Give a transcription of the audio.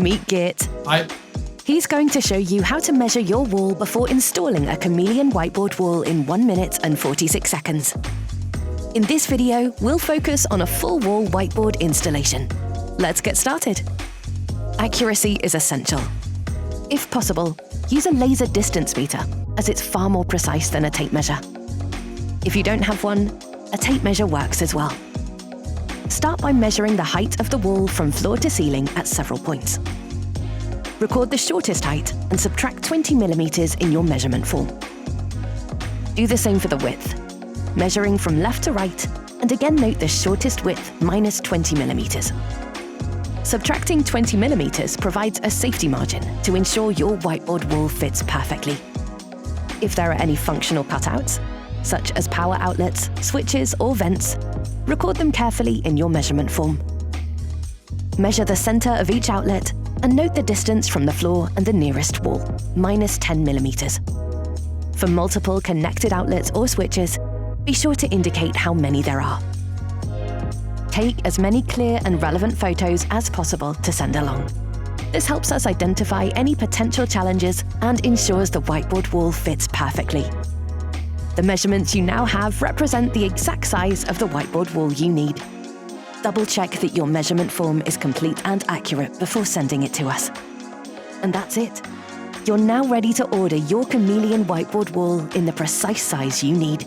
Meet Geert. Hi. He's going to show you how to measure your wall before installing a Chameleon whiteboard wall in 1 minute and 46 seconds. In this video, we'll focus on a full wall whiteboard installation. Let's get started. Accuracy is essential. If possible, use a laser distance meter, as it's far more precise than a tape measure. If you don't have one, a tape measure works as well. Start by measuring the height of the wall from floor to ceiling at several points. Record the shortest height and subtract 20 millimeters in your measurement form. Do the same for the width, measuring from left to right, and again note the shortest width minus 20 millimeters. Subtracting 20 millimeters provides a safety margin to ensure your whiteboard wall fits perfectly. If there are any functional cutouts, such as power outlets, switches, or vents, record them carefully in your measurement form. Measure the center of each outlet and note the distance from the floor and the nearest wall, minus 10 millimeters. For multiple connected outlets or switches, be sure to indicate how many there are. Take as many clear and relevant photos as possible to send along. This helps us identify any potential challenges and ensures the whiteboard wall fits perfectly. The measurements you now have represent the exact size of the whiteboard wall you need. Double-check that your measurement form is complete and accurate before sending it to us. And that's it. You're now ready to order your Chameleon whiteboard wall in the precise size you need.